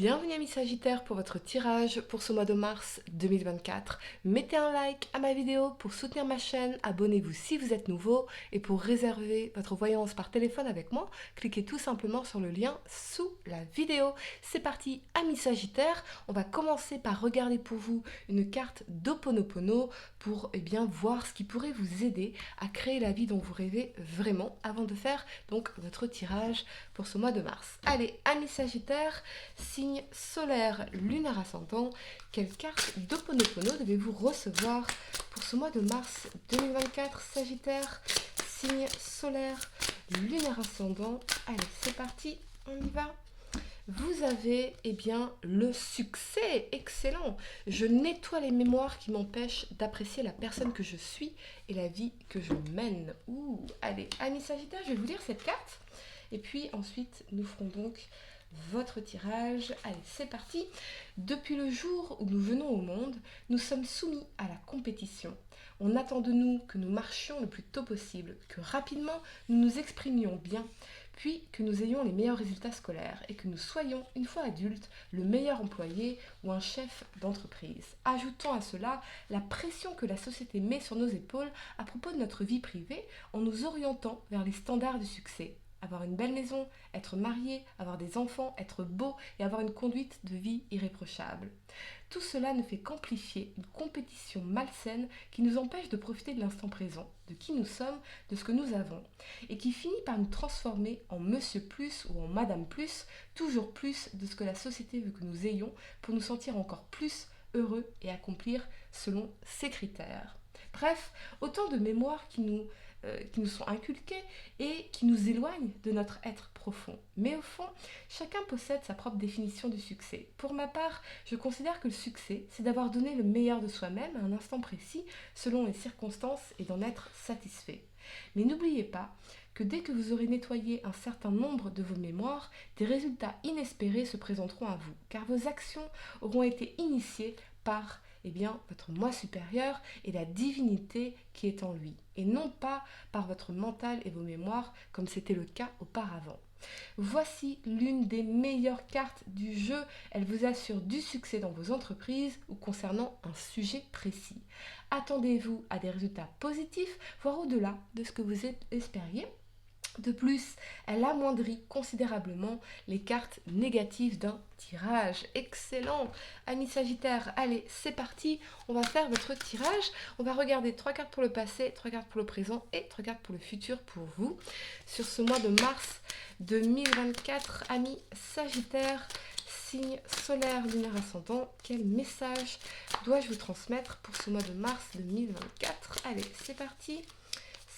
Bienvenue amis Sagittaires pour votre tirage pour ce mois de mars 2024. Mettez un like à ma vidéo pour soutenir ma chaîne, abonnez-vous si vous êtes nouveau et pour réserver votre voyance par téléphone avec moi, cliquez tout simplement sur le lien sous la vidéo. C'est parti amis Sagittaires, on va commencer par regarder pour vous une carte d'Ho'oponopono pour voir ce qui pourrait vous aider à créer la vie dont vous rêvez vraiment avant de faire donc votre tirage pour ce mois de mars. Allez amis Sagittaires, signe solaire, lunaire ascendant, quelle carte d'Ho'oponopono devez-vous recevoir pour ce mois de mars 2024, Sagittaire, signe solaire, lunaire ascendant. Allez, c'est parti, on y va. Vous avez le succès, excellent. Je nettoie les mémoires qui m'empêchent d'apprécier la personne que je suis et la vie que je mène. Allez, amis Sagittaire, je vais vous lire cette carte. Et puis ensuite, nous ferons donc votre tirage. Allez, c'est parti. Depuis le jour où nous venons au monde, nous sommes soumis à la compétition. On attend de nous que nous marchions le plus tôt possible, que rapidement nous nous exprimions bien, puis que nous ayons les meilleurs résultats scolaires et que nous soyons, une fois adultes, le meilleur employé ou un chef d'entreprise. Ajoutons à cela la pression que la société met sur nos épaules à propos de notre vie privée en nous orientant vers les standards du succès. Avoir une belle maison, être marié, avoir des enfants, être beau et avoir une conduite de vie irréprochable. Tout cela ne fait qu'amplifier une compétition malsaine qui nous empêche de profiter de l'instant présent, de qui nous sommes, de ce que nous avons, et qui finit par nous transformer en Monsieur Plus ou en Madame Plus, toujours plus de ce que la société veut que nous ayons pour nous sentir encore plus heureux et accomplir selon ses critères. Bref, autant de mémoires qui nous sont inculquées et qui nous éloignent de notre être profond. Mais au fond, chacun possède sa propre définition du succès. Pour ma part, je considère que le succès, c'est d'avoir donné le meilleur de soi-même à un instant précis, selon les circonstances, et d'en être satisfait. Mais n'oubliez pas que dès que vous aurez nettoyé un certain nombre de vos mémoires, des résultats inespérés se présenteront à vous, car vos actions auront été initiées par votre moi supérieur et la divinité qui est en lui, et non pas par votre mental et vos mémoires comme c'était le cas auparavant. Voici l'une des meilleures cartes du jeu, elle vous assure du succès dans vos entreprises ou concernant un sujet précis. Attendez-vous à des résultats positifs, voire au-delà de ce que vous espériez. De plus, elle amoindrit considérablement les cartes négatives d'un tirage. Excellent, amis Sagittaire. Allez, c'est parti. On va faire votre tirage. On va regarder 3 cartes pour le passé, 3 cartes pour le présent et 3 cartes pour le futur pour vous. Sur ce mois de mars 2024, amis Sagittaire, signe solaire, lunaire ascendant, quel message dois-je vous transmettre pour ce mois de mars 2024? Allez, c'est parti.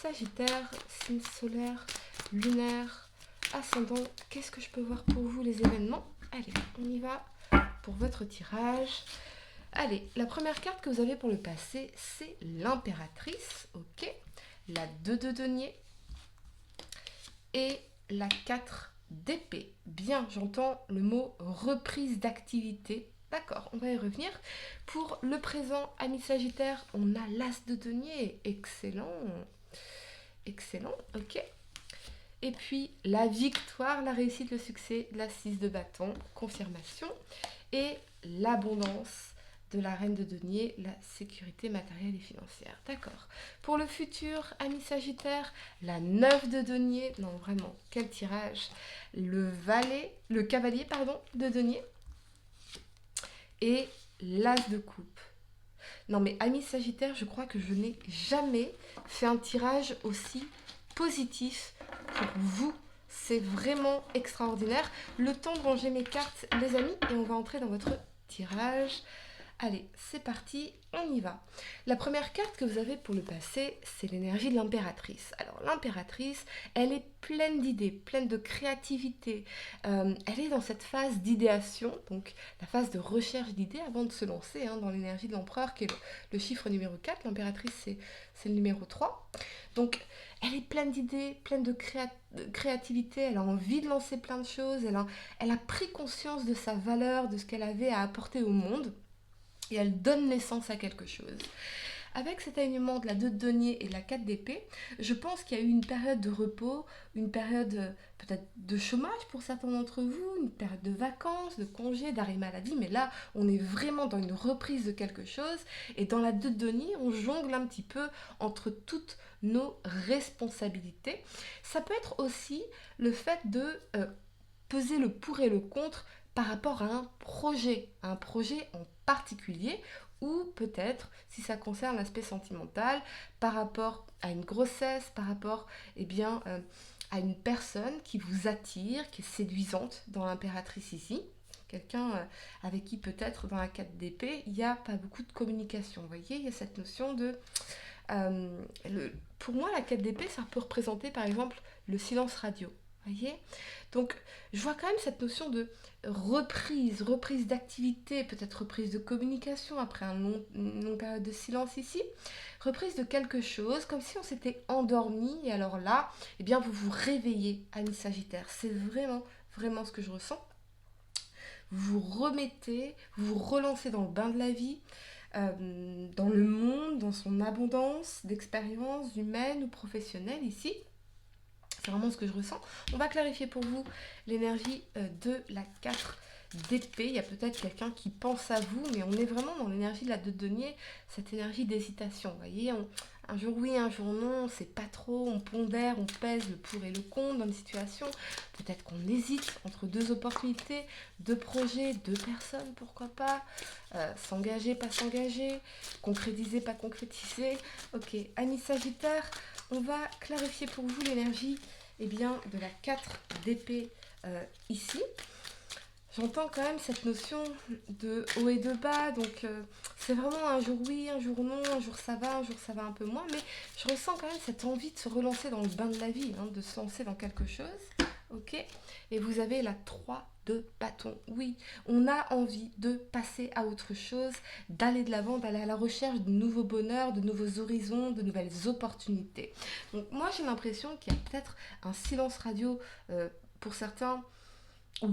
Sagittaire, signe solaire, lunaire, ascendant, qu'est-ce que je peux voir pour vous les événements? Allez, on y va pour votre tirage. Allez, la première carte que vous avez pour le passé, c'est l'impératrice, ok, la 2 de denier et la 4 d'épée. Bien, j'entends le mot reprise d'activité. D'accord, on va y revenir. Pour le présent, amis Sagittaire, on a l'as de denier, excellent. Excellent, ok. Et puis la victoire, la réussite, le succès, la 6 de bâton, confirmation. Et l'abondance de la reine de denier, la sécurité matérielle et financière. D'accord. Pour le futur, amis Sagittaire, la 9 de denier, non vraiment, quel tirage. Le cavalier, de denier. Et l'as de coupe. Non mais amis Sagittaire, je crois que je n'ai jamais fait un tirage aussi positif pour vous. C'est vraiment extraordinaire. Le temps de ranger mes cartes, les amis, et on va entrer dans votre tirage. Allez, c'est parti, on y va. La première carte que vous avez pour le passé, c'est l'énergie de l'impératrice. Alors l'impératrice, elle est pleine d'idées, pleine de créativité. Elle est dans cette phase d'idéation, donc la phase de recherche d'idées avant de se lancer dans l'énergie de l'empereur, qui est le chiffre numéro 4. L'impératrice, c'est le numéro 3. Donc elle est pleine d'idées, pleine de créativité, elle a envie de lancer plein de choses, elle a pris conscience de sa valeur, de ce qu'elle avait à apporter au monde. Et elle donne naissance à quelque chose. Avec cet alignement de la 2 de denier et de la 4 d'épée, je pense qu'il y a eu une période de repos, une période peut-être de chômage pour certains d'entre vous, une période de vacances, de congés, d'arrêt maladie, mais là, on est vraiment dans une reprise de quelque chose. Et dans la 2 de denier, on jongle un petit peu entre toutes nos responsabilités. Ça peut être aussi le fait de peser le pour et le contre par rapport à un projet en particulier, ou peut-être, si ça concerne l'aspect sentimental, par rapport à une grossesse, par rapport à une personne qui vous attire, qui est séduisante dans l'impératrice ici. Quelqu'un avec qui peut-être dans la 4 d'épée, il n'y a pas beaucoup de communication. Vous voyez, il y a cette notion de... pour moi, la 4 d'épée, ça peut représenter par exemple le silence radio. Voyez. Donc, je vois quand même cette notion de reprise d'activité, peut-être reprise de communication après une longue période de silence ici, reprise de quelque chose, comme si on s'était endormi, et alors là, eh bien, vous vous réveillez, Amis Sagittaire. C'est vraiment, vraiment ce que je ressens. Vous vous remettez, vous vous relancez dans le bain de la vie, dans le monde, dans son abondance d'expériences humaines ou professionnelles ici. C'est vraiment ce que je ressens. On va clarifier pour vous l'énergie de la 4 d'épée. Il y a peut-être quelqu'un qui pense à vous, mais on est vraiment dans l'énergie de la 2 de denier, cette énergie d'hésitation. Vous voyez, un jour oui, un jour non, on ne sait pas trop, on pondère, on pèse le pour et le contre dans une situation. Peut-être qu'on hésite entre deux opportunités, deux projets, deux personnes, pourquoi pas. S'engager, pas s'engager, concrétiser, pas concrétiser. Ok, Amis Sagittaire, on va clarifier pour vous l'énergie de la 4 d'épée ici. J'entends quand même cette notion de haut et de bas, donc c'est vraiment un jour oui, un jour non, un jour ça va un peu moins, mais je ressens quand même cette envie de se relancer dans le bain de la vie, de se lancer dans quelque chose, ok. Et vous avez la 3 de bâton, oui, on a envie de passer à autre chose, d'aller de l'avant, d'aller à la recherche de nouveaux bonheurs, de nouveaux horizons, de nouvelles opportunités. Donc moi j'ai l'impression qu'il y a peut-être un silence radio pour certains, où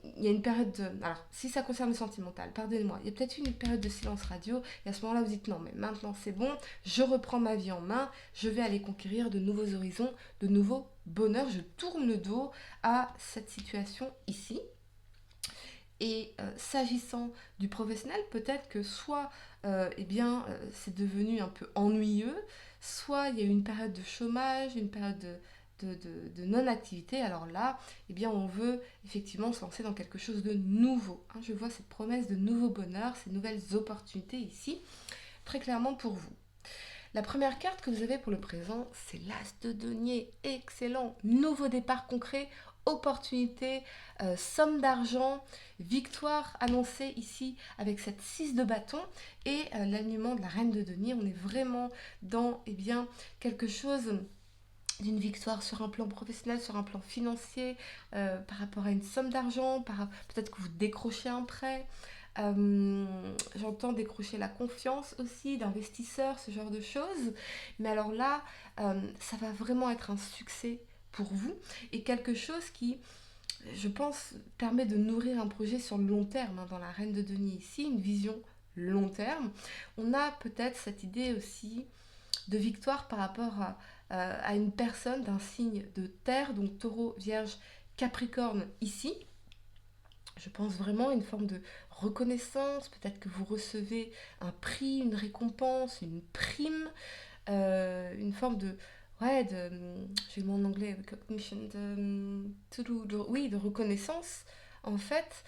il y a une période de... Alors, si ça concerne le sentimental, pardonnez-moi, il y a peut-être une période de silence radio, et à ce moment-là, vous dites non, mais maintenant c'est bon, je reprends ma vie en main, je vais aller conquérir de nouveaux horizons, de nouveaux bonheurs, je tourne le dos à cette situation ici. Et s'agissant du professionnel, peut-être que soit c'est devenu un peu ennuyeux, soit il y a eu une période de chômage, une période de non-activité. Alors là, on veut effectivement se lancer dans quelque chose de nouveau. Je vois cette promesse de nouveau bonheur, ces nouvelles opportunités ici, très clairement pour vous. La première carte que vous avez pour le présent, c'est l'As de denier. Excellent. Nouveau départ concret, opportunité, somme d'argent, victoire annoncée ici avec cette 6 de bâton et l'alignement de la reine de denier. On est vraiment dans quelque chose d'une victoire sur un plan professionnel, sur un plan financier, par rapport à une somme d'argent, peut-être que vous décrochez un prêt. J'entends décrocher la confiance aussi d'investisseurs, ce genre de choses. Mais alors là, ça va vraiment être un succès pour vous et quelque chose qui, je pense, permet de nourrir un projet sur le long terme. Dans la reine de denier ici, une vision long terme. On a peut-être cette idée aussi de victoire par rapport à une personne d'un signe de terre, donc taureau, vierge, capricorne ici. Je pense vraiment à une forme de reconnaissance, peut-être que vous recevez un prix, une récompense, une prime, une forme de... Ouais, j'ai le mot en anglais, recognition, de reconnaissance, en fait.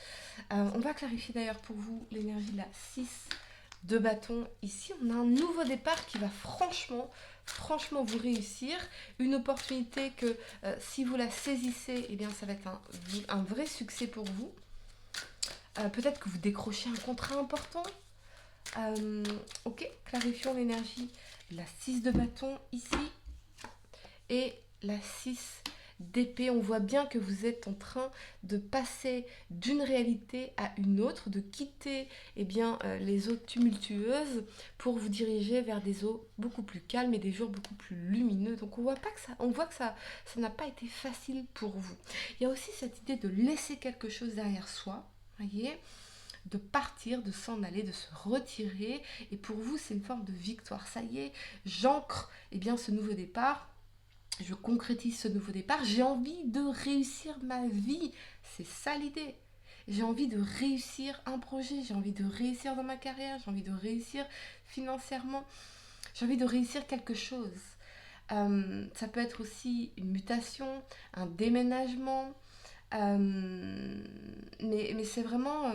On va clarifier d'ailleurs pour vous l'énergie de la 6 de bâton. Ici, on a un nouveau départ qui va franchement vous réussir. Une opportunité que, si vous la saisissez, ça va être un vrai succès pour vous. Peut-être que vous décrochez un contrat important. Ok, clarifions l'énergie. La 6 de bâton ici et la 6 d'épée. On voit bien que vous êtes en train de passer d'une réalité à une autre, de quitter les eaux tumultueuses pour vous diriger vers des eaux beaucoup plus calmes et des jours beaucoup plus lumineux. Donc on voit que ça n'a pas été facile pour vous. Il y a aussi cette idée de laisser quelque chose derrière soi. Voyez, de partir, de s'en aller, de se retirer. Et pour vous, c'est une forme de victoire. Ça y est, j'ancre ce nouveau départ. Je concrétise ce nouveau départ. J'ai envie de réussir ma vie. C'est ça l'idée. J'ai envie de réussir un projet. J'ai envie de réussir dans ma carrière. J'ai envie de réussir financièrement. J'ai envie de réussir quelque chose. Ça peut être aussi une mutation, un déménagement. Mais c'est vraiment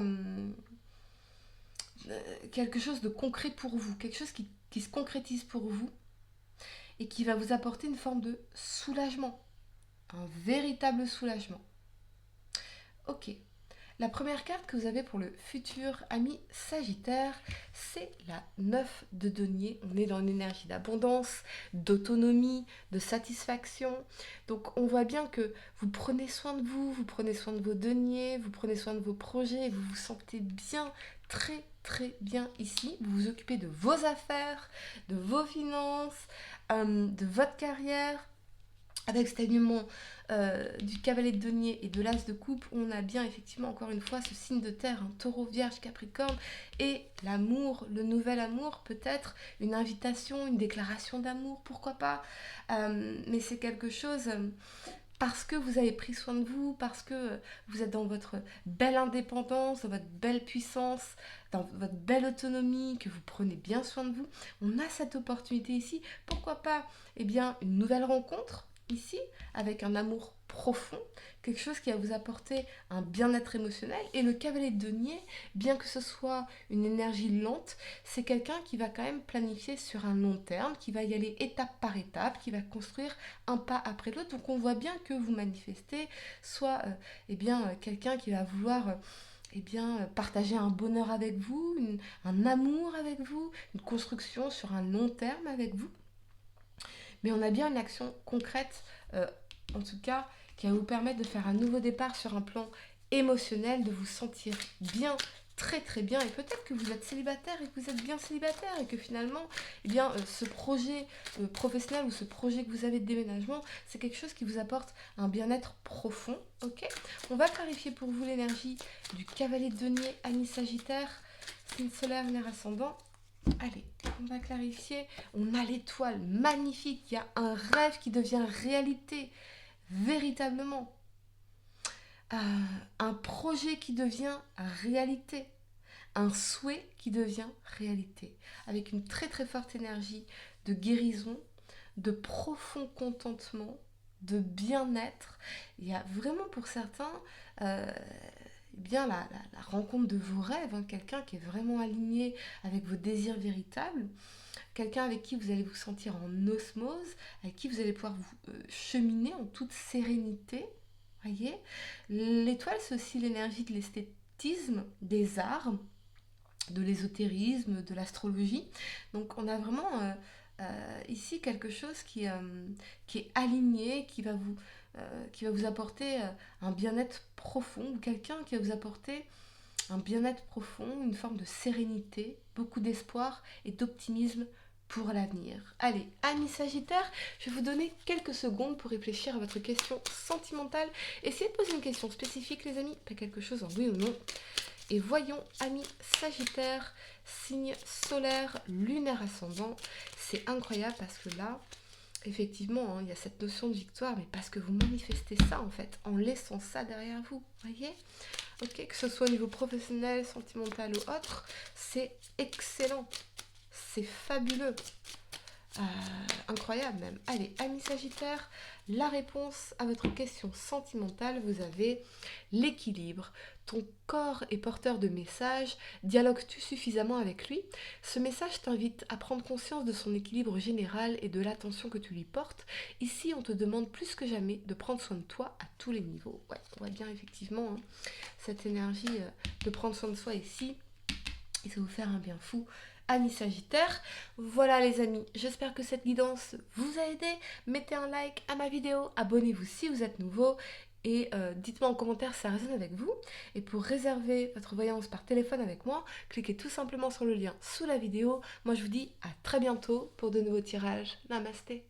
quelque chose de concret pour vous. Quelque chose qui se concrétise pour vous et qui va vous apporter une forme de soulagement. Un véritable soulagement. Ok. La première carte que vous avez pour le futur ami Sagittaire, c'est la 9 de denier. On est dans une énergie d'abondance, d'autonomie, de satisfaction. Donc on voit bien que vous prenez soin de vous, vous prenez soin de vos deniers, vous prenez soin de vos projets, et vous vous sentez bien, très très bien ici. Vous vous occupez de vos affaires, de vos finances, de votre carrière. Avec cet alignement du cavalier de denier et de l'as de coupe, on a bien effectivement encore une fois ce signe de terre, un taureau, vierge, capricorne, et l'amour, le nouvel amour, peut-être une invitation, une déclaration d'amour, pourquoi pas, mais c'est quelque chose parce que vous avez pris soin de vous, parce que vous êtes dans votre belle indépendance, dans votre belle puissance, dans votre belle autonomie, que vous prenez bien soin de vous. On a cette opportunité ici, pourquoi pas, une nouvelle rencontre, ici, avec un amour profond, quelque chose qui va vous apporter un bien-être émotionnel. Et le cavalier de denier, bien que ce soit une énergie lente, c'est quelqu'un qui va quand même planifier sur un long terme, qui va y aller étape par étape, qui va construire un pas après l'autre. Donc on voit bien que vous manifestez soit quelqu'un qui va vouloir partager un bonheur avec vous, un amour avec vous, une construction sur un long terme avec vous. Mais on a bien une action concrète, en tout cas, qui va vous permettre de faire un nouveau départ sur un plan émotionnel, de vous sentir bien, très très bien. Et peut-être que vous êtes célibataire et que vous êtes bien célibataire et que finalement, ce projet professionnel ou ce projet que vous avez de déménagement, c'est quelque chose qui vous apporte un bien-être profond. Ok ? On va clarifier pour vous l'énergie du cavalier de denier, Amis Sagittaire, signe solaire, lunaire ascendant. Allez, on va clarifier. On a l'étoile magnifique. Il y a un rêve qui devient réalité, véritablement. Un projet qui devient réalité. Un souhait qui devient réalité. Avec une très très forte énergie de guérison, de profond contentement, de bien-être. Il y a vraiment pour certains... la rencontre de vos rêves, quelqu'un qui est vraiment aligné avec vos désirs véritables, quelqu'un avec qui vous allez vous sentir en osmose, avec qui vous allez pouvoir vous cheminer en toute sérénité. Voyez, l'étoile, c'est aussi l'énergie de l'esthétisme, des arts, de l'ésotérisme, de l'astrologie. Donc on a vraiment ici quelque chose qui est aligné, qui va vous apporter un bien-être profond, ou quelqu'un qui va vous apporter un bien-être profond, une forme de sérénité, beaucoup d'espoir et d'optimisme pour l'avenir. Allez, amis Sagittaire, je vais vous donner quelques secondes pour réfléchir à votre question sentimentale. Essayez de poser une question spécifique, les amis, pas quelque chose en oui ou non. Et voyons, amis Sagittaire, signe solaire, lunaire ascendant. C'est incroyable parce que là, effectivement, il y a cette notion de victoire, mais parce que vous manifestez ça, en fait, en laissant ça derrière vous, voyez ? Ok, que ce soit au niveau professionnel, sentimental ou autre, c'est excellent. C'est fabuleux. Incroyable même. Allez, amis Sagittaire, la réponse à votre question sentimentale, vous avez l'équilibre. Ton corps est porteur de messages, dialogues-tu suffisamment avec lui ? Ce message t'invite à prendre conscience de son équilibre général et de l'attention que tu lui portes. Ici, on te demande plus que jamais de prendre soin de toi à tous les niveaux. Ouais, on voit bien effectivement cette énergie de prendre soin de soi ici. Et ça va vous faire un bien fou. Amis Sagittaire, voilà les amis, j'espère que cette guidance vous a aidé. Mettez un like à ma vidéo, abonnez-vous si vous êtes nouveau et dites-moi en commentaire si ça résonne avec vous. Et pour réserver votre voyance par téléphone avec moi, cliquez tout simplement sur le lien sous la vidéo. Moi je vous dis à très bientôt pour de nouveaux tirages. Namasté.